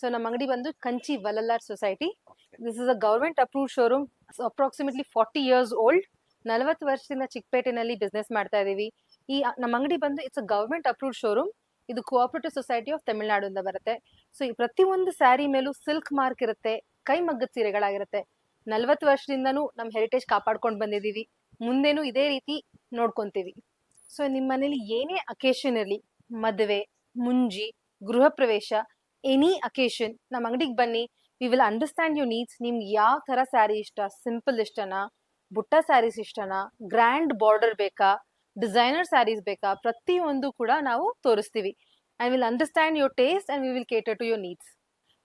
So ನಮ್ಮ ಅಂಗಡಿ ಬಂದು Kanchi Vallalar society. This is a government approved showroom, approximately 40 years old. 40 ವರ್ಷದಿಂದ ಚಿಕ್ಕಪೇಟೆನಲ್ಲಿ ಬಿಸ್ನೆಸ್ ಮಾಡ್ತಾ ಇದೀವಿ. ಈ ನಮ್ಮ ಅಂಗಡಿ ಬಂದು it's a government approved showroom. ಇದು ಕೋಆಪರೇಟಿವ್ ಸೊಸೈಟಿ ಆಫ್ ತಮಿಳ್ನಾಡು ಇಂದ ಬರುತ್ತೆ. ಸೊ ಈ ಪ್ರತಿಯೊಂದು ಸ್ಯಾರಿ ಮೇಲೂ ಸಿಲ್ಕ್ ಮಾರ್ಕ್ ಇರುತ್ತೆ, ಕೈಮಗ್ಗದ ಸೀರೆಗಳಾಗಿರುತ್ತೆ. 40 ವರ್ಷದಿಂದನೂ ನಮ್ಮ ಹೆರಿಟೇಜ್ ಕಾಪಾಡ್ಕೊಂಡು ಬಂದಿದೀವಿ, ಮುಂದೇನು ಇದೇ ರೀತಿ ನೋಡ್ಕೊಂತೀವಿ. ಸೊ ನಿಮ್ಮ ಮನೇಲಿ ಏನೇ ಅಕೇಶನ್ ಇರಲಿ, ಮದುವೆ, ಮುಂಜಿ, ಗೃಹ ಪ್ರವೇಶ, ಎನಿ ಅಕೇಶನ್ ನಮ್ಮ ಅಂಗಡಿಗೆ ಬನ್ನಿ. We will understand your needs. ನಿಮ್ಗೆ ಯಾವ ತರ ಸ್ಯಾರಿ ಇಷ್ಟ, ಸಿಂಪಲ್ ಇಷ್ಟನಾ, ಬುಟ್ಟ ಸ್ಯಾರೀಸ್ ಇಷ್ಟನಾ, ಗ್ರ್ಯಾಂಡ್ ಬಾರ್ಡರ್ ಬೇಕಾ, ಡಿಸೈನರ್ ಸ್ಯಾರೀಸ್ ಬೇಕಾ, ಪ್ರತಿಯೊಂದು ಕೂಡ ನಾವು ತೋರಿಸ್ತೀವಿ. I will understand your taste and we will cater to your needs.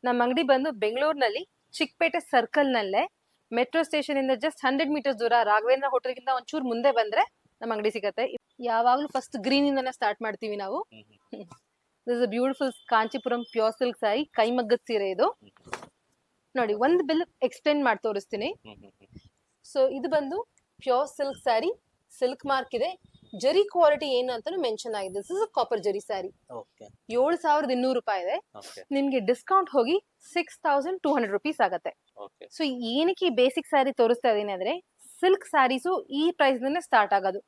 ನಮ್ಮ ಅಂಗಡಿ ಬಂದು ಬೆಂಗಳೂರಿನಲ್ಲಿ ಚಿಕ್ಕಪೇಟೆ ಸರ್ಕಲ್ ನಲ್ಲೇ, ಮೆಟ್ರೋ ಸ್ಟೇಷನ್ ಇಂದ ಜಸ್ಟ್ 100 ಮೀಟರ್ಸ್ ದೂರ, ರಾಘವೇಂದ್ರ ಹೋಟೆಲ್ಗಿಂತ ಒಂಚೂರು ಮುಂದೆ ಬಂದ್ರೆ ನಮ್ಮ ಅಂಗಡಿ ಸಿಗತ್ತೆ. ಯಾವಾಗ್ಲೂ ಫಸ್ಟ್ ಗ್ರೀನ್ ಇಂದಾನೆ ಸ್ಟಾರ್ಟ್ ಮಾಡ್ತೀವಿ ನಾವು. This a beautiful Kanchipuram pure silk sari, ಕೈಮಗ್ಗದ ಸೀರೆ ಇದು. ನೋಡಿ, ಒಂದು ಬಿಲ್ ಎಕ್ಸ್ಟೆಂಡ್ ಮಾಡಿ ತೋರಿಸ್ತೀನಿ. ಸೊ ಇದು ಬಂದು pure silk sari, silk mark ಇದೆ, ಜರಿ ಕ್ವಾಲಿಟಿ ಏನು ಅಂತಾನು ಮೆನ್ಷನ್ ಆಗಿದೆ. ದಿಸ್ ಇಸ್ ಅ ಕಾಪರ್ ಜರಿ ಸ್ಯಾರಿ. 7,200 ರೂಪಾಯಿ ಇದೆ. ನಿಮ್ಗೆ ಡಿಸ್ಕೌಂಟ್ ಹೋಗಿ 6,200 ರುಪೀಸ್ ಆಗತ್ತೆ. ಸೊ ಏನಕ್ಕೆ ಈ ಬೇಸಿಕ್ ಸ್ಯಾರಿ ತೋರಿಸ್ತಾ ಇದೀನಿ ಅಂದ್ರೆ, ಸಿಲ್ಕ್ ಸ್ಯಾರೀಸು ಈ ಪ್ರೈಸ್ ನಿಂದ ಸ್ಟಾರ್ಟ್ ಆಗೋದು.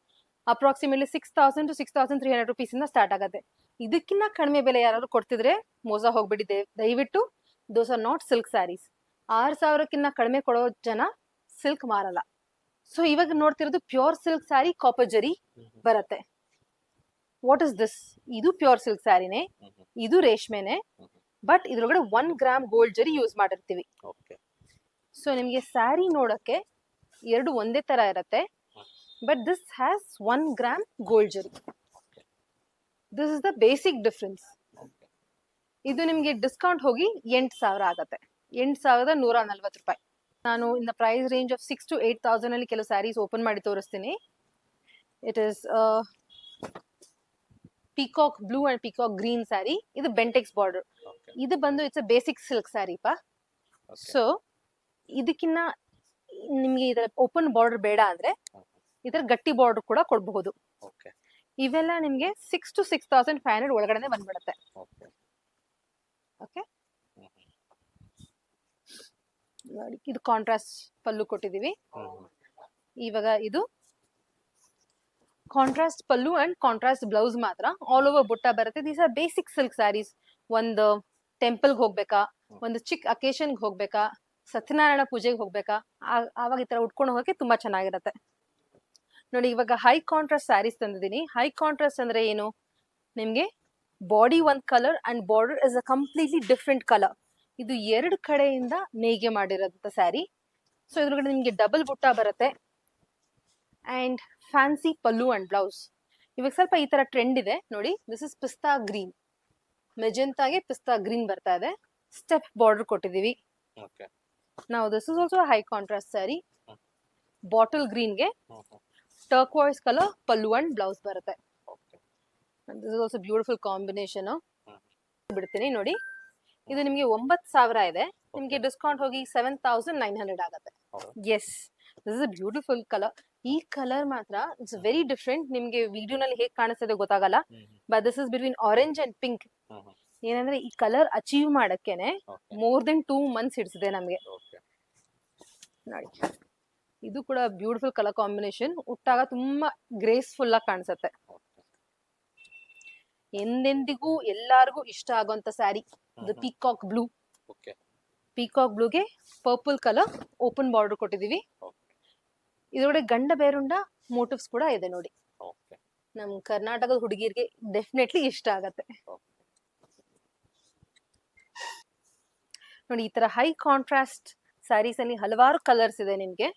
ಅಪ್ರಾಕ್ಸಿಮೇಟ್ಲಿ 6,000 to 6,300 ರುಪೀಸ್ ಇಂದ ಸ್ಟಾರ್ಟ್ ಆಗುತ್ತೆ. ಇದಕ್ಕಿಂತ ಕಡಿಮೆ ಬೆಲೆ ಯಾರಾದ್ರು ಕೊಡ್ತಿದ್ರೆ ಮೋಸ ಹೋಗ್ಬಿಡಿ ದಯವಿಟ್ಟು. Those are not silk saris. 6,000ಕ್ಕಿಂತ ಕಡಿಮೆ ಕೊಡೋ ಜನ ಸಿಲ್ಕ್ ಮಾರಲ್ಲ. ಸೊ ಇವಾಗ ನೋಡ್ತಿರೋದು pure silk sari, copper zari ಬರುತ್ತೆ. What is this? ಇದು ಪ್ಯೂರ್ ಸಿಲ್ಕ್ ಸ್ಯಾರಿನೇ, ಇದು ರೇಷ್ಮೆನೆ, ಬಟ್ ಇದ್ರೊಳಗಡೆ 1 ಗ್ರಾಮ್ ಗೋಲ್ಡ್ ಜರಿ ಯೂಸ್ ಮಾಡಿರ್ತೀವಿ. ಸೊ ನಿಮ್ಗೆ ಸ್ಯಾರಿ ನೋಡಕ್ಕೆ ಎರಡು ಒಂದೇ ತರ ಇರತ್ತೆ, but this has 1 gram gold zari. This is the basic difference. ಇದು ನಿಮ್ಗೆ ಡಿಸ್ಕೌಂಟ್ ಹೋಗಿ 8,000 ಆಗತ್ತೆ. 8,140 ರೂಪಾಯಿ. ನಾನು in the price range of 6,000 to 8,000 ಅಲ್ಲಿ ಕೆಲವು ಸ್ಯಾರೀಸ್ ಓಪನ್ ಮಾಡಿ ತೋರಿಸ್ತೀನಿ. It is peacock blue and peacock green saree. ಇದು ಬೆಂಟೆಕ್ಸ್ ಬಾರ್ಡರ್. ಇದು ಬಂದು it's a basic silk saree ಪಾ. ಸೊ ಇದಕ್ಕಿನ್ನ ನಿಮ್ಗೆ ಇದರ ಓಪನ್ ಬಾರ್ಡರ್ ಬೇಡ ಅಂದ್ರೆ ಇದರ ಗಟ್ಟಿ ಬಾರ್ಡರ್ ಕೂಡ ಕೊಡಬಹುದು. ಇವೆಲ್ಲ ನಿಮ್ಗೆ 6,000 to 6,500 ಒಳಗಡೆ ಬಂದ್ಬಿಡುತ್ತೆ. ಓಕೆ, ನೋಡಿ ಇದು ಕಾಂಟ್ರಾಸ್ಟ್ ಪಲ್ಲು ಕೊಟ್ಟಿದೀವಿ. ಇವಾಗ ಇದು contrast pallu and contrast blouse ಮಾತ್ರ. ಆಲ್ ಓವರ್ ಬುಟ್ಟ ಬರುತ್ತೆ. These are basic silk sarees. ಒಂದು ಟೆಂಪಲ್ಗೆ ಹೋಗ್ಬೇಕಾ, ಒಂದು ಚಿಕ್ಕ ಅಕೇಶನ್ಗೆ ಹೋಗ್ಬೇಕಾ, ಸತ್ಯನಾರಾಯಣ ಪೂಜೆಗೆ ಹೋಗ್ಬೇಕಾ, ಆವಾಗ ಈ ತರ ಉಟ್ಕೊಂಡು ಹೋಗಕ್ಕೆ ತುಂಬಾ ಚೆನ್ನಾಗಿರತ್ತೆ. ನೋಡಿ, ಇವಾಗ ಹೈ ಕಾಂಟ್ರಾಸ್ಟ್ ಸ್ಯಾರೀಸ್ ತಂದಿದ್ದೀನಿ. ಹೈ ಕಾಂಟ್ರಾಸ್ಟ್ ಅಂದ್ರೆ ಏನು? ನಿಮ್ಗೆ ಬಾಡಿ ಒಂದ್ colour and border is a completely different colour. ಇದು 2 ಕಡೆಯಿಂದ ನೇಯ್ಗೆ ಮಾಡಿರೋಂಥ ಸ್ಯಾರಿ. ಸೊ ಇದ್ರೊಳಗಡೆ ನಿಮ್ಗೆ ಡಬಲ್ ಬುಟ್ಟ ಬರುತ್ತೆ and fancy pallu and blouse. ಇವಾಗ ಸ್ವಲ್ಪ ಈ ತರ ಟ್ರೆಂಡ್ ಇದೆ ನೋಡಿ. ದಿಸ್ ಇಸ್ ಪಿಸ್ತಾ ಗ್ರೀನ್, ಮೆಜೆಂಟಾಗೆ ಪಿಸ್ತಾ ಗ್ರೀನ್ ಬರ್ತಾ ಇದೆ. ಸ್ಟೆಪ್ ಬಾರ್ಡರ್ ಕೊಟ್ಟಿದೀವಿ ನಾವು. This is also high contrast sari. Bottle ಗ್ರೀನ್ಗೆ turquoise colour pallu and blouse ಬರುತ್ತೆ. This is also beautiful combination. ಬಿಡ್ತೀನಿ ನೋಡಿ, ಇದು ನಿಮ್ಗೆ 9,000 ಇದೆ. ನಿಮ್ಗೆ ಡಿಸ್ಕೌಂಟ್ ಹೋಗಿ 7,900 ಆಗುತ್ತೆ. Yes, this is a beautiful colour. ಈ ಕಲರ್ ಮಾತ್ರ ಇಟ್ಸ್ ವೆರಿ ಡಿಫ್ರೆಂಟ್. ನಿಮ್ಗೆ ವಿಡಿಯೋನಲ್ಲಿ ಹೇಗೆ ಕಾಣಿಸ್ತದೆ ಗೊತ್ತಾಗಲ್ಲ, but this is between orange and pink. ಏನಂದ್ರೆ ಈ ಕಲರ್ ಅಚೀವ್ ಮಾಡಕ್ಕೇನೆ ಮೋರ್ ದೆನ್ 2 months ಹಿಡಿಸಿದೆ ನಮ್ಗೆ. ನೋಡಿ, ಇದು ಕೂಡ ಬ್ಯೂಟಿಫುಲ್ ಕಲರ್ ಕಾಂಬಿನೇಷನ್. ಉಟ್ಟಾಗ ತುಂಬಾ ಗ್ರೇಸ್ಫುಲ್ ಆಗಿ ಕಾಣಿಸುತ್ತೆ. ಎಂದೆಂದಿಗೂ ಎಲ್ಲಾರ್ಗೂ ಇಷ್ಟ ಆಗುವಂತ ಸ್ಯಾರಿ. ಇದು ಪೀಕಾಕ್ ಬ್ಲೂ. ಪೀಕಾಕ್ ಬ್ಲೂಗೆ ಪರ್ಪಲ್ ಕಲರ್ ಓಪನ್ ಬಾರ್ಡರ್ ಕೊಟ್ಟಿದೀವಿ. ಇದರೊಳಗೆ ಗಂಡ ಬೇರುಂಡ ಮೋಟಿವ್ಸ್ ಕೂಡ ಇದೆ ನೋಡಿ. ನಮ್ ಕರ್ನಾಟಕದ ಹುಡುಗಿರ್ಗೆ ಡೆಫಿನೆಟ್ಲಿ ಇಷ್ಟ ಆಗತ್ತೆ. ನೋಡಿ, ಈ ತರ ಹೈ ಕಾಂಟ್ರಾಸ್ಟ್ ಸ್ಯಾರೀಸ್ ಅಲ್ಲಿ ಹಲವಾರು ಕಲರ್ಸ್ ಇದೆ. ನಿಮ್ಗೆ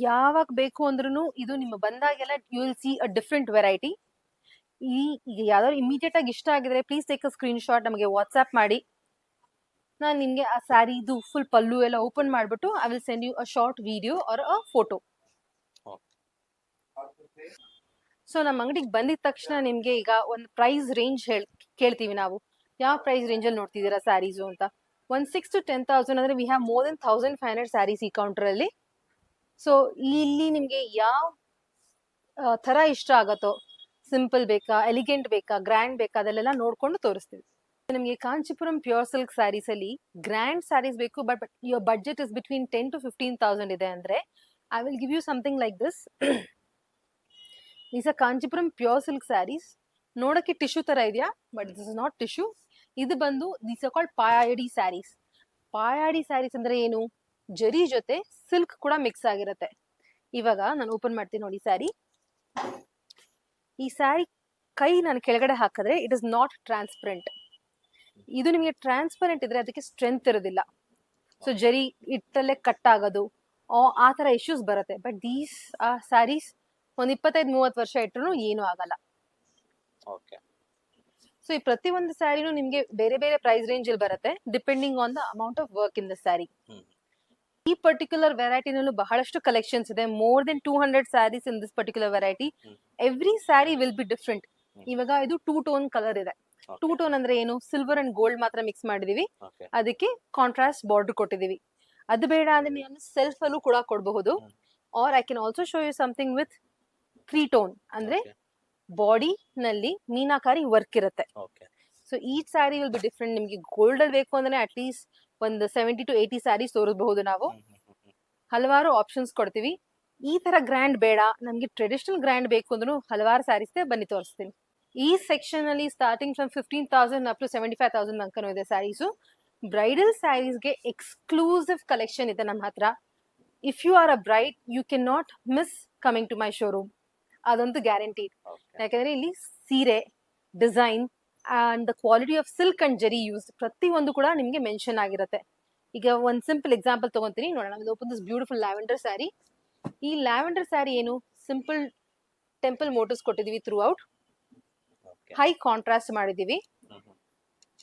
ಯಾವಾಗ ಬೇಕು ಅಂದ್ರೂ ಇದು ನಿಮ್ಮ ಬಂದಾಗೆಲ್ಲ you will see a different variety. ಈಗ ಯಾವ್ದಾದ್ರು ಇಮಿಡಿಯೇಟ್ ಆಗಿ ಇಷ್ಟ ಆಗಿದ್ರೆ please take a screenshot, ನಮಗೆ ವಾಟ್ಸ್ಆಪ್ ಮಾಡಿ. ನಾನು ನಿಮ್ಗೆ ಆ ಸ್ಯಾರಿದು ಫುಲ್ ಪಲ್ಲು ಎಲ್ಲ ಓಪನ್ ಮಾಡ್ಬಿಟ್ಟು I will send you a short video or a photo. So ನಮ್ಮ ಅಂಗಡಿಗೆ ಬಂದಿದ ತಕ್ಷಣ ನಿಮ್ಗೆ ಈಗ ಒಂದು ಪ್ರೈಸ್ ರೇಂಜ್ ಕೇಳ್ತೀವಿ ನಾವು. ಯಾವ ಪ್ರೈಸ್ ರೇಂಜ್ ಅಲ್ಲಿ ನೋಡ್ತಿದ್ದೀರಾ ಸ್ಯಾರೀಸು ಅಂತ. 6,000 to 10,000 ಅಂದ್ರೆ we have more than 1,500 sarees ಈ ಕೌಂಟರ್ ಅಲ್ಲಿ. ಸೊ ಇಲ್ಲಿ ನಿಮ್ಗೆ ಯಾವ ತರ ಇಷ್ಟ ಆಗತ್ತೋ, ಸಿಂಪಲ್ ಬೇಕಾ, ಎಲಿಗೆಂಟ್ ಬೇಕಾ, ಗ್ರ್ಯಾಂಡ್ ಬೇಕಾ, ಅದೆಲ್ಲ ನೋಡ್ಕೊಂಡು ತೋರಿಸ್ತೀವಿ. ನಿಮಗೆ ಕಾಂಚಿಪುರಂ ಪ್ಯೂರ್ ಸಿಲ್ಕ್ ಸ್ಯಾರೀಸ್ ಅಲ್ಲಿ ಗ್ರ್ಯಾಂಡ್ ಸ್ಯಾರೀಸ್ ಬೇಕು, but your budget is between 10 to 15,000 ಇದೆ ಅಂದ್ರೆ I will give you something like this. These are Kanchipuram pure silk saris. ನೋಡಕ್ಕೆ ಟಿಶ್ಯೂ ತರ ಇದೆಯಾ, but this is not tissue. ಇದು ಬಂದು ದೀಸ್ ಆರ್ ಕಾಲ್ಡ್ ಪಾಯಾಡಿ ಸ್ಯಾರೀಸ್. ಪಾಯಾಡಿ ಸ್ಯಾರೀಸ್ ಅಂದ್ರೆ ಏನು? ಜರಿ ಜೊತೆ ಸಿಲ್ಕ್ ಕೂಡ ಮಿಕ್ಸ್ ಆಗಿರುತ್ತೆ. ಇವಾಗ ನಾನು ಓಪನ್ ಮಾಡ್ತೀನಿ ನೋಡಿ ಸ್ಯಾರಿ. ಈ ಸ್ಯಾರಿ ಕೈ ನಾನು ಕೆಳಗಡೆ ಹಾಕಿದ್ರೆ ಇಟ್ ಇಸ್ ನಾಟ್ ಟ್ರಾನ್ಸ್ಪರೆಂಟ್. ಇದು ನಿಮಗೆ ಟ್ರಾನ್ಸ್ಪರೆಂಟ್ ಇದ್ರೆ ಅದಕ್ಕೆ ಸ್ಟ್ರೆಂತ್ ಇರೋದಿಲ್ಲ. ಸೊ ಜರಿ ಇಟ್ಟಲ್ಲೇ ಕಟ್ ಆಗೋದು ಆ ತರ ಇಶ್ಯೂಸ್ ಬರುತ್ತೆ. ಬಟ್ ದೀಸ್ ಸ್ಯಾರೀಸ್ ಒಂದ್ 25-30 ವರ್ಷ ಇಟ್ಟರು ಏನು ಆಗಲ್ಲ. ಸೊ ಈ ಪ್ರತಿ ಒಂದು ಸ್ಯಾರಿನೂ ನಿಮ್ಗೆ ಬೇರೆ ಬೇರೆ ಪ್ರೈಸ್ ರೇಂಜ್ ಅಲ್ಲಿ ಬರುತ್ತೆ, depending on the amount of work in the saree. ಈ ಪರ್ಟಿಕ್ಯುಲರ್ ವೆರೈಟಿನಲ್ಲೂ ಬಹಳಷ್ಟು ಕಲೆಕ್ಷನ್ಸ್ ಇದೆ. More than 200 sarees in this particular variety. Every saree will be different. ಇವಾಗ ಇದು 2 ಟೋನ್ ಕಲರ್ ಇದೆ. 2 ಟೋನ್ ಅಂದ್ರೆ ಏನು? ಸಿಲ್ವರ್ ಅಂಡ್ ಗೋಲ್ಡ್ ಮಾತ್ರ ಮಿಕ್ಸ್ ಮಾಡಿದೀವಿ, ಅದಕ್ಕೆ ಕಾಂಟ್ರಾಸ್ಟ್ ಬಾರ್ಡರ್ ಕೊಟ್ಟಿದೀವಿ. ಅದು ಬೇಡ ಅಂದ್ರೆ ನೀವು ಸೆಲ್ಫ್ ಅಲ್ಲೂ ಕೂಡ ಕೊಡಬಹುದು. Or I can also show you something with 3 tone, ಅಂದ್ರೆ ಬಾಡಿ ನಲ್ಲಿ ಮೀನಾಕಾರಿ ವರ್ಕ್ ಇರುತ್ತೆ. So each saree will be different. ನಿಮ್ಗೆ ಗೋಲ್ಡ್ ಅಲ್ಲಿ ಬೇಕು ಅಂದ್ರೆ ಅಟ್ ಲೀಸ್ಟ್ ಒಂದು 70 to 80 ಸ್ಯಾರೀಸ್ ತೋರಿಸಬಹುದು ನಾವು. ಹಲವಾರು ಆಪ್ಷನ್ಸ್ ಕೊಡ್ತೀವಿ. ಈ ತರ ಗ್ರ್ಯಾಂಡ್ ಬೇಡ, ನಮ್ಗೆ ಟ್ರೆಡಿಷನಲ್ ಗ್ರ್ಯಾಂಡ್ ಬೇಕು ಅಂದ್ರೂ ಹಲವಾರು ಸ್ಯಾರೀಸ್ ಬನ್ನಿ ತೋರಿಸ್ತೀನಿ. ಈ ಸೆಕ್ಷನ್ ಅಲ್ಲಿ ಸ್ಟಾರ್ಟಿಂಗ್ ಫ್ರಮ್ 15,000 ಅಪ್ ಟು 75,000 ತನಕನೂ ಇದೆ ಸ್ಯಾರೀಸು. ಬ್ರೈಡಲ್ ಸ್ಯಾರೀಸ್ಗೆ ಎಕ್ಸ್ಕ್ಲೂಸಿವ್ ಕಲೆಕ್ಷನ್ ಇದೆ ನಮ್ಮ ಹತ್ರ. If you are a bride you can not miss coming to my showroom, ಅದಂತೂ ಗ್ಯಾರಂಟಿ. ಯಾಕಂದ್ರೆ ಇಲ್ಲಿ ಸೀರೆ, design and the quality of silk and zari use ಪ್ರತಿಯೊಂದು ಕೂಡ ನಿಮ್ಗೆ ಮೆನ್ಷನ್ ಆಗಿರುತ್ತೆ. ಈಗ ಒಂದ್ ಸಿಂಪಲ್ ಎಕ್ಸಾಂಪಲ್ ತಗೊಂತೀನಿ ನೋಡೋಣ. Open this beautiful lavender sari. ಈ ಲ್ಯಾವೆಂಡರ್ ಸ್ಯಾರಿ ಏನು? ಸಿಂಪಲ್ ಟೆಂಪಲ್ ಮೋಟಿವ್ಸ್ ಕೊಟ್ಟಿದೀವಿ ಥ್ರೂ ಔಟ್. ಹೈ ಕಾಂಟ್ರಾಸ್ಟ್ ಮಾಡಿದೀವಿ.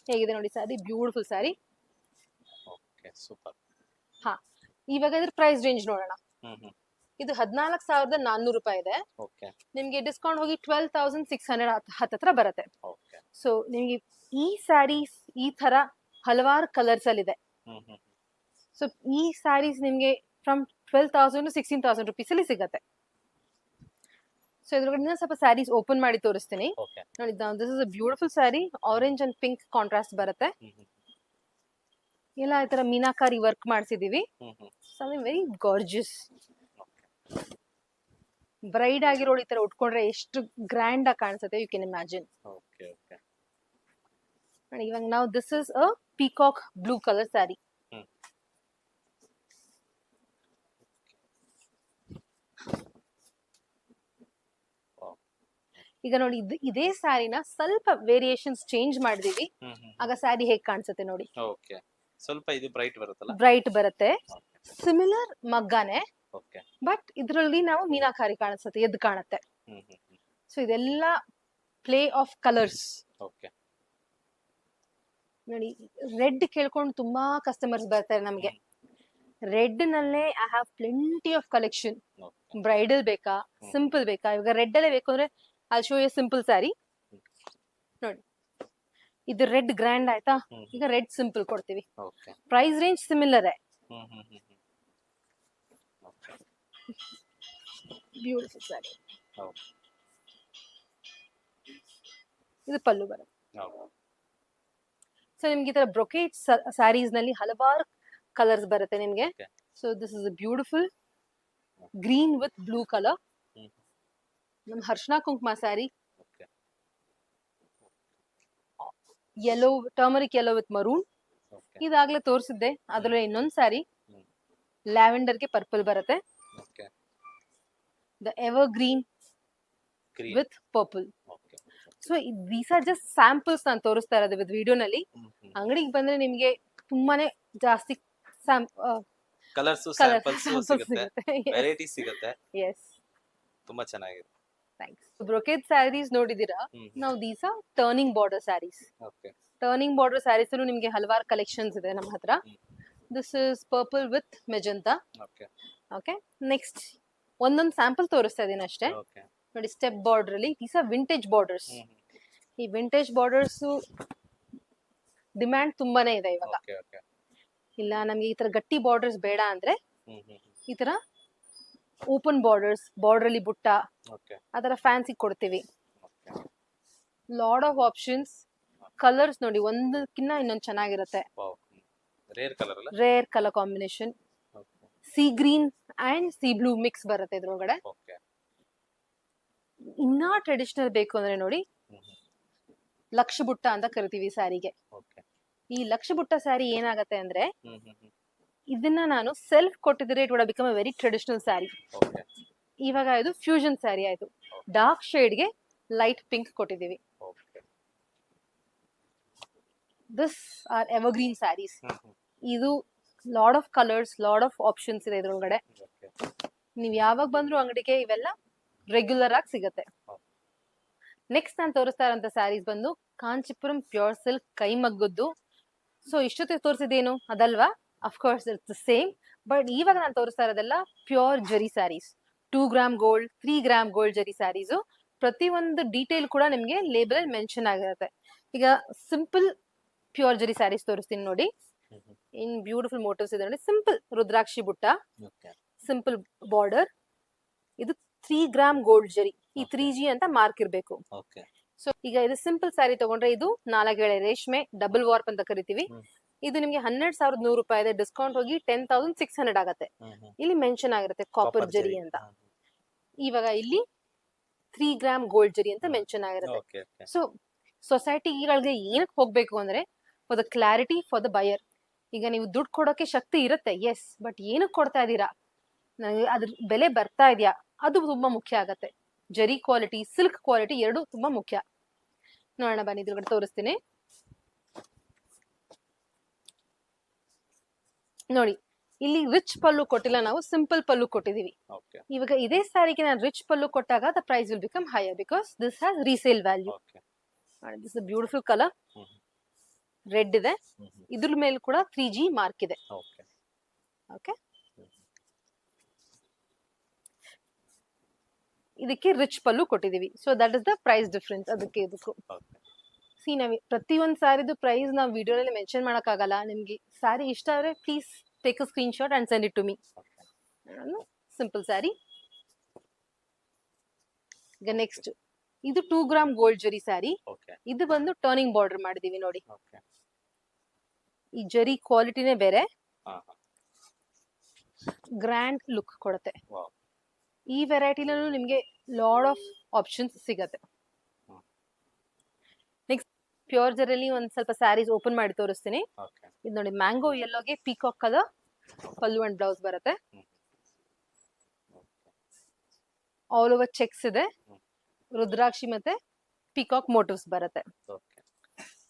ಹೇಗಿದೆ ನೋಡಿ ಸ್ಯಾರಿ, ಬ್ಯೂಟಿಫುಲ್ ಸ್ಯಾರಿ. ಹಾ, ಇವಾಗ ಇದ್ರ ಪ್ರೈಸ್ ರೇಂಜ್ ನೋಡೋಣ. ಇದು 14,400 ರೂಪಾಯಿ ಇದೆ. ನಿಮ್ಗೆ ಡಿಸ್ಕೌಂಟ್ ಹೋಗಿ 12,600 ಹತ್ರ ಬರುತ್ತೆ. ಸೊ ನಿಮ್ಗೆ ಈ ಸ್ಯಾರೀಸ್ ಈ ತರ ಹಲವಾರು ಕಲರ್ಸ್ ಅಲ್ಲಿ ಇದೆ. ಸೊ ಈ ಸ್ಯಾರೀಸ್ ನಿಮ್ಗೆ ಫ್ರಮ್ 12,000 to 16,000 ರುಪೀಸ್ ಅಲ್ಲಿ ಸಿಗತ್ತೆ. ಸೊ ಇದ್ರೊಳಗಡೆ ಸ್ವಲ್ಪ ಸ್ಯಾರೀಸ್ ಓಪನ್ ಮಾಡಿ ತೋರಿಸ್ತೀನಿ ನೋಡಿ. This is a beautiful sari. Orange and pink contrast ಬರುತ್ತೆ. ಎಲ್ಲ ಈ ತರ ಮೀನಾಕಾರಿ ವರ್ಕ್ ಮಾಡಿಸಿದೀವಿ. Something very gorgeous. ಬ್ರೈಡ್ ಆಗಿರೋಳು ಈ ತರ ಉಟ್ಕೊಂಡ್ರೆ ಎಷ್ಟು ಗ್ರ್ಯಾಂಡ್ ಆಗಿ ಕಾಣಿಸುತ್ತೆ, ಯು ಕ್ಯಾನ್ ಇಮ್ಯಾಜಿನ್. ಇವಾಗ ನಾವು this is a peacock blue colour sari. ಈಗ ನೋಡಿ ಇದೇ ಸ್ಯಾರಿನ ಸ್ವಲ್ಪ ವೇರಿಯೇಷನ್ಸ್ ಚೇಂಜ್ ಮಾಡಿದೀವಿ. ಆಗ ಸ್ಯಾರಿ ಹೇಗ್ ಕಾಣಿಸುತ್ತೆ ನೋಡಿ. ಸ್ವಲ್ಪ ಇದು ಬ್ರೈಟ್ ಬರುತ್ತಲ್ಲ? ಬ್ರೈಟ್ ಬರುತ್ತೆ. ಸಿಮಿಲರ್ ಮಗ್ಗಾನೆ, ಬಟ್ ಇದ್ರಲ್ಲಿ ನಾವು ಮೀನಾಕಾರಿ ಕಾಣಿಸುತ್ತೆ, ಎದ್ದು ಕಾಣುತ್ತೆ. ಸೊ ಇದೆಲ್ಲ ಪ್ಲೇ ಆಫ್ ಕಲರ್ಸ್. ನೋಡಿ ರೆಡ್ ಕೇಳ್ಕೊಂಡು ತುಂಬಾ ಕಸ್ಟಮರ್ಸ್ ಬರ್ತಾರೆ ನಮ್ಗೆ. ರೆಡ್ ನಲ್ಲೇ I have plenty of collection. Bridal ಬೇಕಾ, ಸಿಂಪಲ್ ಬೇಕಾ? ಇವಾಗ ರೆಡ್ ಅಲ್ಲೇ ಬೇಕು ಅಂದ್ರೆ I'll show you a simple saree. ನೋಡಿ ಇದು ರೆಡ್ ಗ್ರ್ಯಾಂಡ್ ಆಯ್ತಾ, ಈಗ ರೆಡ್ ಸಿಂಪಲ್ ಕೊಡ್ತೀವಿ. Price range similar. Beautiful saree. ಇದು ಪಲ್ಲು ಬರುತ್ತೆ. ಸೊ ನಿಮ್ಗೆ ಈ ತರ ಬ್ರೊಕೇಟ್ ಸ್ಯಾರೀಸ್ ನಲ್ಲಿ ಹಲವಾರು ಕಲರ್ಸ್ ಬರುತ್ತೆ ನಿಮ್ಗೆ. So this is a beautiful green with blue colour. ನಮ್ ಹರ್ಷನಾ ಕುಂಕುಮ sari. Yellow, turmeric yellow with maroon. ಇದಾಗ್ಲೇ ತೋರಿಸಿದ್ದೆ. ಅದ್ರಲ್ಲಿ ಇನ್ನೊಂದ್ ಸ್ಯಾರಿ ಲ್ಯಾವೆಂಡರ್ಗೆ ಪರ್ಪಲ್ ಬರುತ್ತೆ. The evergreen with purple. So these are just samples ನಾನು ತೋರಿಸ್ತಾ ಇರೋದು ವಿತ್ ವಿಡಿಯೋನಲ್ಲಿ. ಅಂಗಡಿಗೆ ಬಂದ್ರೆ ನಿಮ್ಗೆ ತುಂಬಾನೇ ಜಾಸ್ತಿ ಕಲರ್ಸ್, ಸ್ಯಾಂಪಲ್ಸ್ ಸಿಗುತ್ತೆ, ವೆರೈಟಿ ಸಿಗುತ್ತೆ. ಎಸ್, ತುಂಬಾ ಚೆನ್ನಾಗಿದೆ. ಥ್ಯಾಂಕ್ಸ್. ಬ್ರೊಕೇಟ್ ಸ್ಯಾರೀಸ್ ನೋಡಿದೀರಾ? ನಾವು these are turning border sarees. Turning border sarees ನಿಮ್ಗೆ ಹಲವಾರು ಕಲೆಕ್ಷನ್ಸ್ ಇದೆ ನಮ್ಮ ಹತ್ರ. This is purple with magenta. Okay, next ಒಂದೊಂದು ಸ್ಯಾಂಪಲ್ ತೋರಿಸ್ತಾ ಇದೀನಿ ಅಷ್ಟೇ. ನೋಡಿ ಸ್ಟೆಪ್ ಬಾರ್ಡರ್ ಅಲ್ಲಿ ದೀಸ್ ಆರ್ ವಿಂಟೇಜ್ ಬಾರ್ಡರ್ಸ್. ಈ ವಿಂಟೇಜ್ ಬಾರ್ಡರ್ಸ್ ಡಿಮ್ಯಾಂಡ್ ತುಂಬಾನೇ ಇದೆ ಇವಾಗ. ಇಲ್ಲ ನಮ್ಗೆ ಈ ತರ ಗಟ್ಟಿ ಬಾರ್ಡರ್ಸ್ ಬೇಡ ಅಂದ್ರೆ ಈ ತರ ಓಪನ್ ಬಾರ್ಡರ್ಸ್, ಬಾರ್ಡರ್ ಅಲ್ಲಿ ಬುಟ್ಟ, ಅದರ ಫ್ಯಾನ್ಸಿ ಕೊಡ್ತೀವಿ. ಲಾಡ್ ಆಫ್ ಆಪ್ಷನ್ಸ್, ಕಲರ್ಸ್ ನೋಡಿ ಒಂದಕ್ಕಿಂತ ಇನ್ನೊಂದು ಚೆನ್ನಾಗಿರುತ್ತೆ. ವಾವ್, ರೇರ್ ಕಲರ್ ಅಲ್ಲ. Rare colour combination, sea green and sea blue mix ಬರುತ್ತೆ ಇದ್ರೊಳಗಡೆ. ಓಕೆ. ಇನ್ನ ಟ್ರೆಡಿಷನಲ್ ಬೇಕು ಅಂದ್ರೆ ನೋಡಿ, ಲಕ್ಷ ಬುಟ್ಟ ಅಂತ ಕರಿತೀವಿ ಸ್ಯಾರಿಗೆ. ಓಕೆ. ಈ ಲಕ್ಷ ಬುಟ್ಟ ಸ್ಯಾರಿ ಏನಾಗತ್ತೆ ಅಂದ್ರೆ, ಹ್ಮ್ ಹ್ಮ್ ಹ್ಮ್. ಇದನ್ನ ನಾನು ಸೆಲ್ಫ್ ಕೊಟ್ಟಿದ್ರೆ it would become a very traditional sari. Okay. ಇವಾಗ ಇದು ಫ್ಯೂಷನ್ ಸ್ಯಾರಿ ಆಯ್ತು. ಡಾರ್ಕ್ ಶೇಡ್ಗೆ ಲೈಟ್ ಪಿಂಕ್ ಕೊಟ್ಟಿದೀವಿ. Okay. This are evergreen saris. Hmm hmm. ಇದು lot of colours, lot of options ಇದೆ ಇದ್ರೊಳಗಡೆ. ಓಕೆ. ನೀವ್ ಯಾವಾಗ ಬಂದ್ರು ಅಂಗಡಿಗೆ ಇವೆಲ್ಲ ರೆಗ್ಯುಲರ್ ಆಗಿ ಸಿಗತ್ತೆ. ನೆಕ್ಸ್ಟ್ ನಾನು ತೋರಿಸ್ತಾ ಇರೋಂಥ ಸ್ಯಾರೀಸ್ ಬಂದು ಕಾಂಚಿಪುರಂ ಪ್ಯೂರ್ ಸಿಲ್ಕ್ ಕೈಮಗ್ಗದ್ದು. ಸೊ ಇಷ್ಟೊತ್ತಿಗೆ ತೋರಿಸಿದೇನು ಅದಲ್ವಾ? Of course it's the same, but ಇವಾಗ ನಾನು ತೋರಿಸ್ತಾ ಇರೋದೆಲ್ಲ pure zari saris. 2 gram gold, 3 gram gold zari saris. ಪ್ರತಿಯೊಂದು ಡೀಟೇಲ್ ಕೂಡ ನಿಮ್ಗೆ ಲೇಬಲ್ ಅಲ್ಲಿ ಮೆನ್ಷನ್ ಆಗಿರುತ್ತೆ. ಈಗ ಸಿಂಪಲ್ ಪ್ಯೂರ್ ಜರಿ ಸ್ಯಾರೀಸ್ ತೋರಿಸ್ತೀನಿ ನೋಡಿ. ಇನ್ ಬ್ಯೂಟಿಫುಲ್ ಮೋಟಿವ್ಸ್ ಇದೆ ನೋಡಿ. ಸಿಂಪಲ್ ರುದ್ರಾಕ್ಷಿ ಬುಟ್ಟ, ಓಕೆ. Simple border. ಇದು 3 ಗ್ರಾಮ್ ಗೋಲ್ಡ್ ಜರಿ. ಈ 3G ಅಂತ ಮಾರ್ಕ್ ಇರ್ಬೇಕು. ಓಕೆ. ಸೊ ಈಗ ಇದು ಸಿಂಪಲ್ ಸ್ಯಾರಿ ತಗೊಂಡ್ರೆ ಇದು 4 ಎಳೆ ರೇಷ್ಮೆ ಡಬಲ್ ವಾರ್ಪ್ ಅಂತ ಕರಿತೀವಿ. ಇದು ನಿಮ್ಗೆ 12,100 ರೂಪಾಯಿ ಇದೆ. ಡಿಸ್ಕೌಂಟ್ ಹೋಗಿ 10,600 ಆಗತ್ತೆ. ಇಲ್ಲಿ ಮೆನ್ಷನ್ ಆಗಿರುತ್ತೆ ಕಾಪರ್ ಜರಿ ಅಂತ. ಇವಾಗ ಇಲ್ಲಿ 3 ಗ್ರಾಮ್ ಗೋಲ್ಡ್ ಜರಿ ಅಂತ ಮೆನ್ಷನ್ ಆಗಿರುತ್ತೆ. ಓಕೆ. ಓಕೆ. ಸೊ ಸೊಸೈಟಿಗಳಿಗೆ ಏನಕ್ಕೆ ಹೋಗ್ಬೇಕು ಅಂದ್ರೆ, for the clarity for the buyer. ಈಗ ನೀವು ದುಡ್ಡು ಕೊಡೋಕೆ ಶಕ್ತಿ ಇರುತ್ತೆ, ಎಸ್, ಬಟ್ ಏನಕ್ಕೆ ಕೊಡ್ತಾ ಇದ್ದೀರಾ, ನನಗೆ ಅದ್ರ ಬೆಲೆ ಬರ್ತಾ ಇದೆಯಾ, ಅದು ತುಂಬಾ ಮುಖ್ಯ ಆಗತ್ತೆ. ಜರಿ ಕ್ವಾಲಿಟಿ, ಸಿಲ್ಕ್ ಕ್ವಾಲಿಟಿ ಎರಡು ತುಂಬಾ ಮುಖ್ಯ. ನೋಡೋಣ ಬನ್ನಿ, ಇದ್ರೊಳಗಡೆ ತೋರಿಸ್ತೀನಿ ನೋಡಿ. ಇಲ್ಲಿ ರಿಚ್ ಪಲ್ಲು ಕೊಟ್ಟಿಲ್ಲ, ನಾವು ಸಿಂಪಲ್ ಪಲ್ಲು ಕೊಟ್ಟಿದೀವಿ. ಓಕೆ. ಇವಾಗ ಇದೇ ಸ್ಯಾರಿಗೆ ನಾನು ರಿಚ್ ಪಲ್ಲು ಕೊಟ್ಟಾಗ the price will become higher because this has resale value. Okay. This beautiful colour, red ಇದೆ. ಇದ್ರ ಮೇಲೆ ಕೂಡ 3G ಮಾರ್ಕ್ ಇದೆ. ಓಕೆ. ಓಕೆ. ಇದಕ್ಕೆ ರಿಚ್ ಪಲ್ಲು ಕೊಟ್ಟಿದೀವಿ. So that is the price difference ಅದಕ್ಕೆ ಇದಕ್ಕೂ. ಓಕೆ. ಸಿ ನಾವು ಪ್ರತಿಯೊಂದು ಸ್ಯಾರಿದು ಪ್ರೈಸ್ ನಾವು ವಿಡಿಯೋನಲ್ಲಿ ಮೆನ್ಷನ್ ಮಾಡಕ್ಕಾಗಲ್ಲ. ನಿಮ್ಗೆ ಸ್ಯಾರಿ ಇಷ್ಟ ಆದ್ರೆ please take a screenshot and send it to me. Simple saree. ಈಗ ನೆಕ್ಸ್ಟ್ ಇದು 2 ಗ್ರಾಮ್ ಗೋಲ್ಡ್ ಜರಿ ಸ್ಯಾರಿ. ಓಕೆ. ಇದು ಬಂದು ಟರ್ನಿಂಗ್ ಬಾರ್ಡರ್ ಮಾಡಿದೀವಿ ನೋಡಿ. ಓಕೆ. ಈ ಜರಿ ಕ್ವಾಲಿಟಿನೇ ಬೇರೆ, ಹಾ ಹಾ. ಗ್ರ್ಯಾಂಡ್ ಲುಕ್ ಕೊಡುತ್ತೆ. ವಾವ್. ಈ ವೆರೈಟಿನಲ್ಲೂ ನಿಮ್ಗೆ ಲಾಡ್ ಆಫ್ ಆಪ್ಷನ್ಸ್ ಸಿಗತ್ತೆ. ನೆಕ್ಸ್ಟ್ ಪ್ಯೂರ್ ಜರಲ್ಲಿ ಒಂದ್ ಸ್ವಲ್ಪ ಸ್ಯಾರೀಸ್ ಓಪನ್ ಮಾಡಿ ತೋರಿಸ್ತೀನಿ. ಓಕೆ. ಇದು ನೋಡಿ, ಮ್ಯಾಂಗೋ ಯೆಲ್ಲೋಗೆ peacock colour pallu and blouse ಬರುತ್ತೆ. ಆಲ್ ಓವರ್ ಚೆಕ್ಸ್ ಇದೆ. ರುದ್ರಾಕ್ಷಿ ಮತ್ತೆ ಪೀಕಾಕ್ ಮೋಟಿವ್ಸ್ ಬರುತ್ತೆ. ಓಕೆ.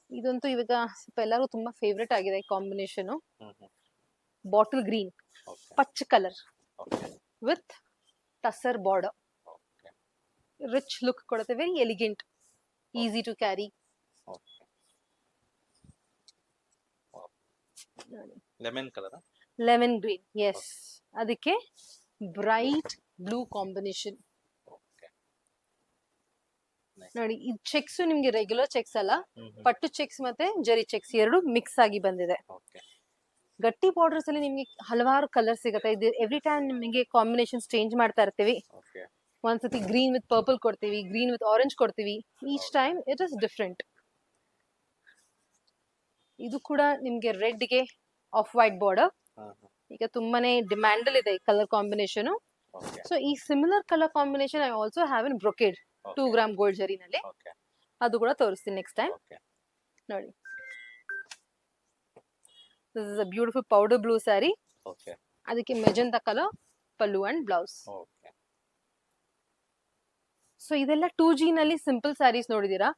ಇದಂತೂ ಇವಾಗ ಸ್ವಲ್ಪ ಎಲ್ಲರೂ ತುಂಬಾ ಫೇವ್ರೆಟ್ ಆಗಿದೆ ಈ combination. Hmm hmm. Bottle green okay. ಪಚ್ colour okay. With tussar border. Okay. Rich look ಕೊಡುತ್ತೆ, very elegant, easy to carry. Okay. Lemon colour. Lemon green, yes. ಅದಕ್ಕೆ ಬ್ರೈಟ್ ಬ್ಲೂ ಕಾಂಬಿನೇಷನ್ ಓಕೆ. ನೋಡಿ. ಈ ಚೆಕ್ಸ್ ನಿಮ್ಗೆ ರೆಗ್ಯುಲರ್ ಚೆಕ್ಸ್ ಅಲ್ಲ, ಪಟ್ಟು cheques ಮತ್ತೆ ಜರಿ ಚೆಕ್ಸ್ ಎರಡು ಮಿಕ್ಸ್ ಆಗಿ ಬಂದಿದೆ. ಓಕೆ. ಗಟ್ಟಿ ಬಾರ್ಡರ್ಸ್ ಅಲ್ಲಿ ನಿಮ್ಗೆ ಹಲವಾರು ಕಲರ್ ಸಿಗುತ್ತೆ. ಇದು ಎವ್ರಿ ಟೈಮ್ ನಿಮಗೆ ಕಾಂಬಿನೇಷನ್ಸ್ ಚೇಂಜ್ ಮಾಡ್ತಾ ಇರ್ತೀವಿ. ಓಕೆ. ಒಂದ್ಸತಿ ಗ್ರೀನ್ ವಿತ್ ಪರ್ಪಲ್ ಕೊಡ್ತೀವಿ, ಗ್ರೀನ್ ವಿತ್ ಆರೆಂಜ್ ಕೊಡ್ತೀವಿ. Each time it is different. ಇದು ಕೂಡ ನಿಮ್ಗೆ ರೆಡ್ ಗೆ ಆಫ್ ವೈಟ್ ಬಾರ್ಡರ್. ಹಾ ಹಾ. ಈಗ ತುಂಬಾನೇ ಡಿಮ್ಯಾಂಡ್ ಅಲ್ಲಿ ಇದೆ ಈ ಕಲರ್ ಕಾಂಬಿನೇಷನ್. ಓಕೆ. ಸೊ ಈ similar colour combination I also have in brocade 2 gram gold ಜರಿನಲ್ಲಿ. ಓಕೆ. ಅದು ಕೂಡ ತೋರಿಸ್ತೀನಿ ನೆಕ್ಸ್ಟ್ ಟೈಮ್. ಓಕೆ. ನೋಡಿ, this is a beautiful powder blue sari. Okay. ಅದಕ್ಕೆ magenta colour pallu and blouse. Okay. So ಇದೆಲ್ಲ 2G ನಲ್ಲಿ simple saris ನೋಡಿದೀರಾ.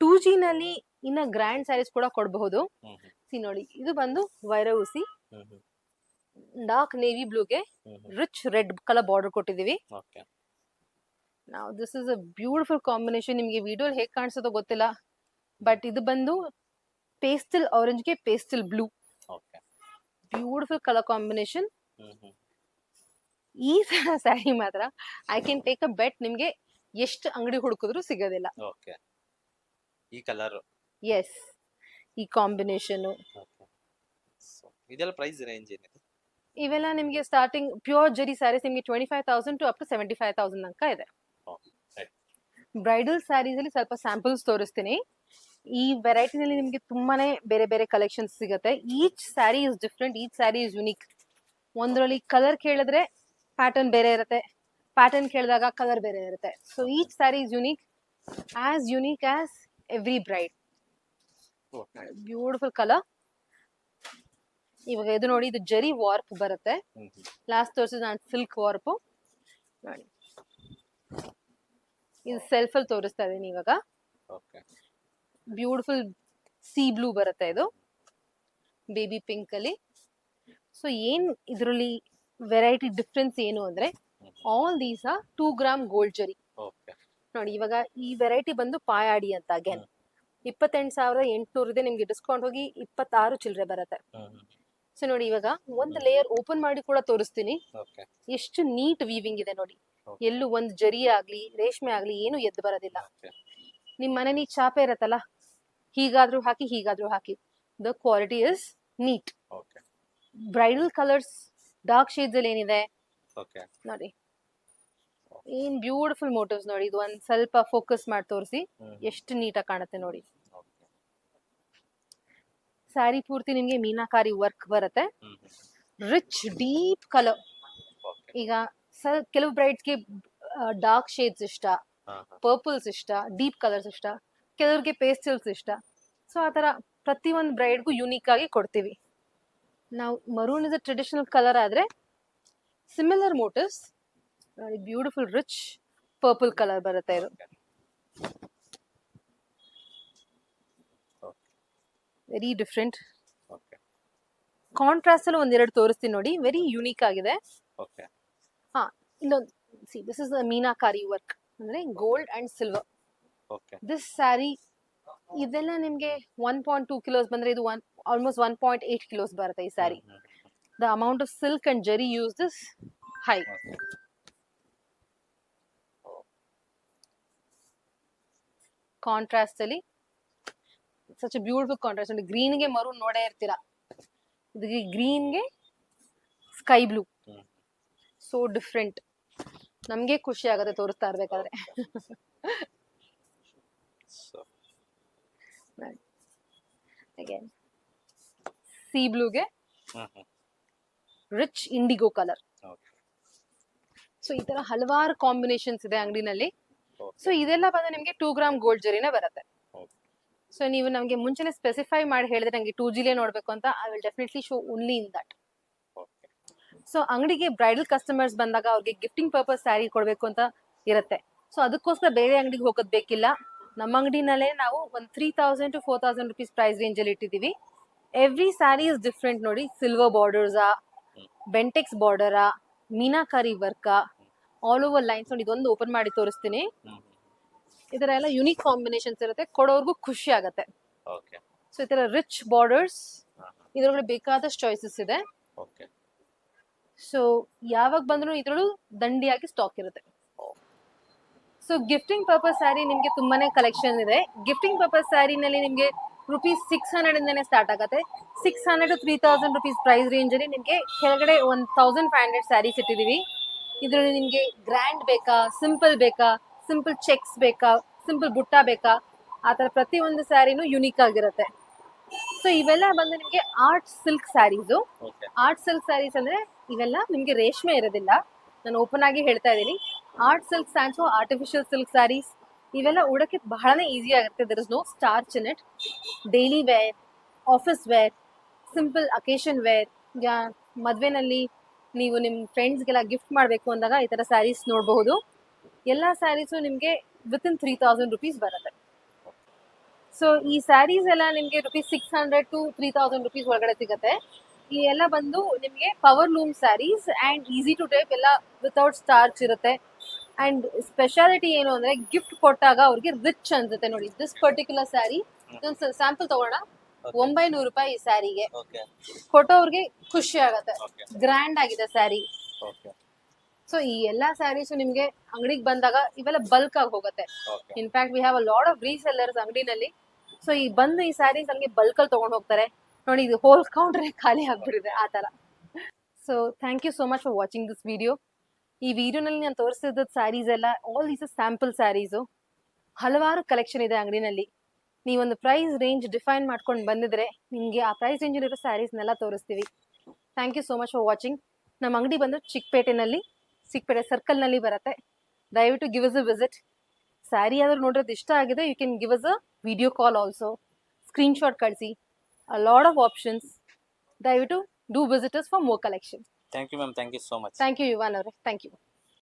2G ನಲ್ಲಿ ಇನ್ನ ಗ್ರ್ಯಾಂಡ್ ಸ್ಯಾರೀಸ್ ಕೂಡ ಕೊಡಬಹುದು. ಹ್ಮ್ ಹ್ಮ್. ಸಿ ನೋಡಿ, ಇದು ಬಂದು ವೈರೂಸಿ ಹ್ಮ್ ಹ್ಮ್. ಡಾರ್ಕ್ ನೇವಿ ಬ್ಲೂಗೆ ರಿಚ್ ರೆಡ್ ಕಲರ್ ಬಾರ್ಡರ್ ಕೊಟ್ಟಿದೀವಿ. ಓಕೆ. ನಾವು this is a beautiful combination. ನಿಮ್ಗೆ ವಿಡಿಯೋ ಹೇಗೆ ಕಾಣಿಸೋದೋ ಗೊತ್ತಿಲ್ಲ, ಬಟ್ ಇದು ಬಂದು ಪೇಸ್ಟಲ್ ಆರೆಂಜ್ಗೆ pastel blue. Okay. Beautiful colour combination. Hmm hmm. ಈ ಸ್ಯಾರಿ ಮಾತ್ರ I can take a bet, ನಿಮ್ಗೆ ಎಷ್ಟು ಅಂಗಡಿ ಹುಡುಕಿದ್ರು ಸಿಗೋದಿಲ್ಲ. ಓಕೆ. ಈ ಕಲರ್. ಎಸ್, ಈ ಕಾಂಬಿನೇಷನ್. ಓಕೆ. ಸೊ ಇದೆಲ್ಲ ಪ್ರೈಸ್ ರೇಂಜ್ ಏನಿದೆ? ಇವೆಲ್ಲ ನಿಮ್ಗೆ ಸ್ಟಾರ್ಟಿಂಗ್ ಪ್ಯೂರ್ ಜರಿ ಸ್ಯಾರೀಸ್ ನಿಮ್ಗೆ 25,000 ಟು ಅಪ್ ಟು 75,000 ತನಕ ಇದೆ. ಬ್ರೈಡಲ್ ಸ್ಯಾರೀಸ್ ಅಲ್ಲಿ ಸ್ವಲ್ಪ ಸ್ಯಾಂಪಲ್ಸ್ ತೋರಿಸ್ತೀನಿ. ಈ ವೆರೈಟಿನಲ್ಲಿ ನಿಮ್ಗೆ ತುಂಬಾನೇ ಬೇರೆ ಬೇರೆ ಕಲೆಕ್ಷನ್ಸ್ ಸಿಗುತ್ತೆ. Each sari is different, each sari is unique. ಒಂದ್ರಲ್ಲಿ ಕಲರ್ ಕೇಳಿದ್ರೆ ಪ್ಯಾಟರ್ನ್ ಬೇರೆ ಇರುತ್ತೆ, ಪ್ಯಾಟರ್ನ್ ಕೇಳಿದಾಗ ಕಲರ್ ಬೇರೆ ಇರುತ್ತೆ. So each sari is unique as every bride. Okay. Beautiful colour. ಇವಾಗ ಇದು ನೋಡಿ, ಇದು ಜರಿ ವಾರ್ಪ್ ಬರುತ್ತೆ. ಲಾಸ್ಟ್ ತೋರಿಸಿದ ನಾನು ಸಿಲ್ಕ್ ವಾರ್ಪ್ ನೋಡಿ. ಇದು ಸೆಲ್ಫ್ ಅಲ್ಲಿ ತೋರಿಸ್ತಾ ಇದೀನಿ ಇವಾಗ. ಓಕೆ. ಬ್ಯೂಟಿಫುಲ್ ಸಿ ಬ್ಲೂ ಬರುತ್ತೆ, ಇದು ಬೇಬಿ ಪಿಂಕ್ ಅಲ್ಲಿ. ಸೊ ಏನ್ ಇದರಲ್ಲಿ ವೆರೈಟಿ ಡಿಫ್ರೆನ್ಸ್ ಏನು ಅಂದ್ರೆ, all these are 2 gram gold ಜರಿ. ಓಕೆ. ನೋಡಿ ಇವಾಗ ಈ ವೆರೈಟಿ ಬಂದು ಪಾಯಾಡಿ ಅಂತ. ಅಗೇನ್ 28,800 ಇದೆ, ನಿಮ್ಗೆ ಡಿಸ್ಕೌಂಟ್ ಹೋಗಿ 26 ಚಿಲ್ಲರೆ ಬರುತ್ತೆ. ಸೊ ನೋಡಿ ಇವಾಗ ಒಂದು ಲೇಯರ್ ಓಪನ್ ಮಾಡಿ ಕೂಡ ತೋರಿಸ್ತೀನಿ. ಓಕೆ. ಎಷ್ಟು ನೀಟ್ ವೀವಿಂಗ್ ಇದೆ ನೋಡಿ. Okay. ಎಲ್ಲೂ ಒಂದು ಜರಿ ಆಗ್ಲಿ ರೇಷ್ಮೆ ಆಗ್ಲಿ ಏನು ಎದ್ದು ಬರೋದಿಲ್ಲ. ಓಕೆ. ನಿಮ್ ಮನೆ ಚಾಪೆ ಇರತ್ತಲ್ಲ, ಹೀಗಾದ್ರೂ ಹಾಕಿ the quality is neat. Okay. Bridal colours dark shades ಅಲ್ಲಿ ಏನಿದೆ ಓಕೆ. ನೋಡಿ, ಏನ್ ಬ್ಯೂಟಿಫುಲ್ ಮೋಟಿವ್ಸ್ ನೋಡಿ. ಇದು ಒಂದ್ ಸ್ವಲ್ಪ ಫೋಕಸ್ ಮಾಡಿ ತೋರಿಸಿ ಎಷ್ಟು ನೀಟಾಗಿ ಕಾಣುತ್ತೆ ನೋಡಿ. ಓಕೆ. ಸ್ಯಾರಿ ಪೂರ್ತಿ ನಿಮ್ಗೆ ಮೀನಾಕಾರಿ ವರ್ಕ್ ಬರುತ್ತೆ. Hmm. Rich deep colour. Okay. ಈಗ ಕೆಲವು ಬ್ರೈಡ್ಸ್ಗೆ ಡಾರ್ಕ್ ಶೇಡ್ಸ್ ಇಷ್ಟ, ಹಾ. ಪರ್ಪಲ್ಸ್ ಇಷ್ಟ, ಡೀಪ್ ಕಲರ್ಸ್ ಇಷ್ಟ, ಕೆಲವ್ರಿಗೆ ಪೇಸ್ಟಲ್ಸ್ ಇಷ್ಟ. ಸೊ ಆ ತರ ಪ್ರತಿಯೊಂದು ಬ್ರೈಡ್ಗೂ ಯುನೀಕ್ ಆಗಿ ಕೊಡ್ತೀವಿ ನಾವು. Maroon is a traditional colour ಆದ್ರೆ ಸಿಮಿಲರ್ ಮೋಟಿವ್ಸ್ ನೋಡಿ. ಬ್ಯೂಟಿಫುಲ್ ರಿಚ್ ಪರ್ಪಲ್ ಕಲರ್ ಬರುತ್ತೆ ಇದು. Very different. ಓಕೆ. ಕಾಂಟ್ರಾಸ್ಟ್ ಅಲ್ಲಿ ಒಂದೆರಡು ತೋರಿಸ್ತೀನಿ ನೋಡಿ, ವೆರಿ ಯುನೀಕ್ ಆಗಿದೆ. ಓಕೆ. ಹಾ, ಇನ್ನೊಂದು see, this is meenakari work ಅಂದ್ರೆ gold and silver. Okay. This sari ಇದೆಲ್ಲ ನಿಮ್ಗೆ 1.2 ಕಿಲೋಸ್ ಬಂದ್ರೆ ಇದು ಆಲ್ಮೋಸ್ಟ್ 1.8 ಕಿಲೋಸ್ ಬರುತ್ತೆ ಈ sari. The amount of silk and zari use is high. Contrast ಅಲ್ಲಿ ಸಚ್ ಎ ಬ್ಯೂಟಿಫುಲ್ ಕಾಂಟ್ರಾಸ್ಟ್ ನೋಡಿ. ಗ್ರೀನ್ ಗೆ ಮರೂನ್ ನೋಡೇ ಇರ್ತೀರಾ, ಇದಕ್ಕೆ ಗ್ರೀನ್ ಗೆ ಸ್ಕೈ ಬ್ಲೂ. So different. ನಮ್ಗೆ ಖುಷಿ ಆಗುತ್ತೆ ತೋರಿಸ್ತಾ ಇರ್ಬೇಕಾದ್ರೆ. ಅಗೇನ್ ಸಿ ಬ್ಲೂಗೆ ರಿಚ್ ಇಂಡಿಗೋ ಕಲರ್. ಸೊ ಈ ತರ ಹಲವಾರು ಕಾಂಬಿನೇಷನ್ಸ್ ಇದೆ ಅಂಗಡಿನಲ್ಲಿ. ಸೊ ಇದೆಲ್ಲ ಬಂದು ನಿಮ್ಗೆ 2 ಗ್ರಾಮ್ ಗೋಲ್ಡ್ ಜರಿನೇ ಬರುತ್ತೆ. ಸೊ ನೀವು ನಮ್ಗೆ ಮುಂಚೆನೆ ಸ್ಪೆಸಿಫೈ ಮಾಡಿ ಹೇಳಿದ್ರೆ ನಂಗೆ 2Gಲೇ ನೋಡ್ಬೇಕು ಅಂತ, I will definitely show only in that. So ಅಂಗಡಿಗೆ ಬ್ರೈಡಲ್ ಕಸ್ಟಮರ್ಸ್ ಬಂದಾಗ ಅವ್ರಿಗೆ ಗಿಫ್ಟಿಂಗ್ ಪರ್ಪಸ್ ಸ್ಯಾರಿ ಕೊಡ್ಬೇಕು ಅಂತ ಇರುತ್ತೆ. ಸೊ ಅದಕ್ಕೋಸ್ಕರ ಬೇರೆ ಅಂಗಡಿಗೆ ಹೋಗೋದ್ ಬೇಕಿಲ್ಲ. ನಮ್ಮ ಅಂಗಡಿನಲ್ಲೇ ನಾವು ಒಂದು 3,000 to 4,000 ರುಪೀಸ್ ಪ್ರೈಸ್ ರೇಂಜ್ ಅಲ್ಲಿ ಇಟ್ಟಿದೀವಿ. ಎವ್ರಿ ಸ್ಯಾರಿ ಇಸ್ ಡಿಫ್ರೆಂಟ್ ನೋಡಿ. ಸಿಲ್ವರ್ ಬಾರ್ಡರ್ಸಾ, ಬೆಂಟೆಕ್ಸ್ ಬಾರ್ಡರಾ, ಮೀನಾಕಾರಿ ವರ್ಕಾ, ಆಲ್ ಓವರ್ ಲೈನ್ಸ್ ನೋಡಿ. ಇದೊಂದು ಓಪನ್ ಮಾಡಿ ತೋರಿಸ್ತೀನಿ. ಈ ತರ ಎಲ್ಲ ಯುನೀಕ್ ಕಾಂಬಿನೇಷನ್ಸ್ ಇರುತ್ತೆ, ಕೊಡೋರ್ಗು ಖುಷಿ ಆಗತ್ತೆ. ಸೊ ಈ ತರ ರಿಚ್ ಬಾರ್ಡರ್ಸ್, ಇದ್ರೊಳಗೆ ಬೇಕಾದಷ್ಟು ಚಾಯ್ಸಸ್ ಇದೆ. ಸೊ ಯಾವಾಗ ಬಂದ್ರು ಇದ್ರೊಳು ದಂಡಿಯಾಗಿ ಸ್ಟಾಕ್ ಇರುತ್ತೆ. ಸೊ ಗಿಫ್ಟಿಂಗ್ ಪರ್ಪಸ್ ಸ್ಯಾರಿ ನಿಮ್ಗೆ ತುಂಬಾನೇ ಕಲೆಕ್ಷನ್ ಇದೆ. ಗಿಫ್ಟಿಂಗ್ ಪರ್ಪಸ್ ಸ್ಯಾರಿನಲ್ಲಿ ನಿಮ್ಗೆ ರುಪೀಸ್ 600 ಇಂದಾನೆ ಸ್ಟಾರ್ಟ್ ಆಗುತ್ತೆ. 600 to 3,000 ರುಪೀಸ್ ಪ್ರೈಸ್ ರೇಂಜ್ ಅಲ್ಲಿ ನಿಮ್ಗೆ ಕೆಳಗಡೆ 1,500 ಸ್ಯಾರೀಸ್ ಇಟ್ಟಿದೀವಿ. ಇದ್ರಲ್ಲಿ ನಿಮ್ಗೆ ಗ್ರ್ಯಾಂಡ್ ಬೇಕಾ, ಸಿಂಪಲ್ ಬೇಕಾ, ಸಿಂಪಲ್ ಚೆಕ್ಸ್ ಬೇಕಾ, ಸಿಂಪಲ್ ಬುಟ್ಟ ಬೇಕಾ, ಆ ತರ ಪ್ರತಿಯೊಂದು ಸ್ಯಾರಿನೂ ಯುನೀಕ್ ಆಗಿರುತ್ತೆ. ಸೊ ಇವೆಲ್ಲ ಬಂದು ನಿಮ್ಗೆ art silk sarees. Art silk sarees ಅಂದ್ರೆ ಇವೆಲ್ಲ ನಿಮ್ಗೆ ರೇಷ್ಮೆ ಇರೋದಿಲ್ಲ. ನಾನು ಓಪನ್ ಆಗಿ ಹೇಳ್ತಾ ಇದ್ದೀನಿ. Art silk stands for artificial silk saris. ಇವೆಲ್ಲ ಉಡಕ್ಕೆ ಬಹಳನೇ ಈಸಿ ಆಗುತ್ತೆ. There is no starch in it. Daily wear, office wear, simple occasion wear, ಮದ್ವೆನಲ್ಲಿ ನೀವು ನಿಮ್ಮ ಫ್ರೆಂಡ್ಸ್ಗೆಲ್ಲ ಗಿಫ್ಟ್ ಮಾಡಬೇಕು ಅಂದಾಗ ಈ ತರ ಸ್ಯಾರೀಸ್ ನೋಡಬಹುದು. ಎಲ್ಲ ಸ್ಯಾರೀಸು ನಿಮಗೆ ವಿತಿನ್ 3,000 ರುಪೀಸ್ ಬರುತ್ತೆ. ಸೊ ಈ ಸ್ಯಾರೀಸ್ ಎಲ್ಲ ನಿಮಗೆ ರುಪೀಸ್ 600 to 3,000 ರುಪೀಸ್ ಒಳಗಡೆ ಸಿಗುತ್ತೆ. ಈ ಎಲ್ಲ ಬಂದು ನಿಮಗೆ power loom sarees and easy to type, ಎಲ್ಲ ವಿತೌಟ್ ಸ್ಟಾರ್ಚ್ ಇರುತ್ತೆ. ಅಂಡ್ ಸ್ಪೆಷಾಲಿಟಿ ಏನು ಅಂದ್ರೆ ಗಿಫ್ಟ್ ಕೊಟ್ಟಾಗ ಅವ್ರಿಗೆ ರಿಚ್ ಅನ್ಸುತ್ತೆ ನೋಡಿ. ದಿಸ್ ಪರ್ಟಿಕ್ಯುಲರ್ ಸ್ಯಾರಿ ಸ್ಯಾಂಪಲ್ ತಗೋಣ. 900 ರೂಪಾಯಿ ಈ ಸ್ಯಾರಿಗೆ. ಕೊಟ್ಟೋರ್ಗೆ ಖುಷಿ ಆಗತ್ತೆ, ಗ್ರ್ಯಾಂಡ್ ಆಗಿದೆ ಸ್ಯಾರಿ. ಸೊ ಈ ಎಲ್ಲಾ ಸ್ಯಾರೀಸು ನಿಮ್ಗೆ ಅಂಗಡಿಗೆ ಬಂದಾಗ ಇವೆಲ್ಲ ಬಲ್ಕ್ ಆಗಿ ಹೋಗುತ್ತೆ. In fact we have a lot of resellers ಅಂಗಡಿನಲ್ಲಿ. ಸೊ ಈ ಬಂದು ಈ ಸ್ಯಾರೀಸ್ ನಮಗೆ ಬಲ್ಕ್ ಅಲ್ಲಿ ತಗೊಂಡ್ ಹೋಗ್ತಾರೆ ನೋಡಿ. ಇದು ಹೋಲ್ ಕೌಂಟರ್ ಖಾಲಿ ಆಗ್ಬಿಟ್ಟಿದೆ ಆ ತರ. So thank you so much for watching this video. ಈ ವಿಡಿಯೋನಲ್ಲಿ ನಾನು ತೋರಿಸ್ತಿದ್ದ ಸ್ಯಾರೀಸ್ ಎಲ್ಲ ಆಲ್ ದೀಸ್ ಸ್ಯಾಂಪಲ್ ಸ್ಯಾರೀಸು. ಹಲವಾರು ಕಲೆಕ್ಷನ್ ಇದೆ ಅಂಗಡಿನಲ್ಲಿ. ನೀವೊಂದು ಪ್ರೈಸ್ ರೇಂಜ್ ಡಿಫೈನ್ ಮಾಡ್ಕೊಂಡು ಬಂದಿದ್ರೆ ನಿಮಗೆ ಆ ಪ್ರೈಸ್ ರೇಂಜಲ್ಲಿರೋ ಸ್ಯಾರೀಸ್ನೆಲ್ಲ ತೋರಿಸ್ತೀವಿ. Thank you so much for watching. ನಮ್ಮ ಅಂಗಡಿ ಬಂದು ಚಿಕ್ಕಪೇಟೆನಲ್ಲಿ, ಚಿಕ್ಕಪೇಟೆ ಸರ್ಕಲ್ನಲ್ಲಿ ಬರುತ್ತೆ. ದಯವಿಟ್ಟು give us a visit. Sari ಆದ್ರೂ ನೋಡೋದು ಇಷ್ಟ ಆಗಿದೆ, you can give us a video call also. Screenshot ಕಳಿಸಿ. A lot of options. ದಯವಿಟ್ಟು do visit us for more collection. Thank you ma'am, thank you so much. Thank you ಯುವಾನ್ ಅವರೇ, thank you.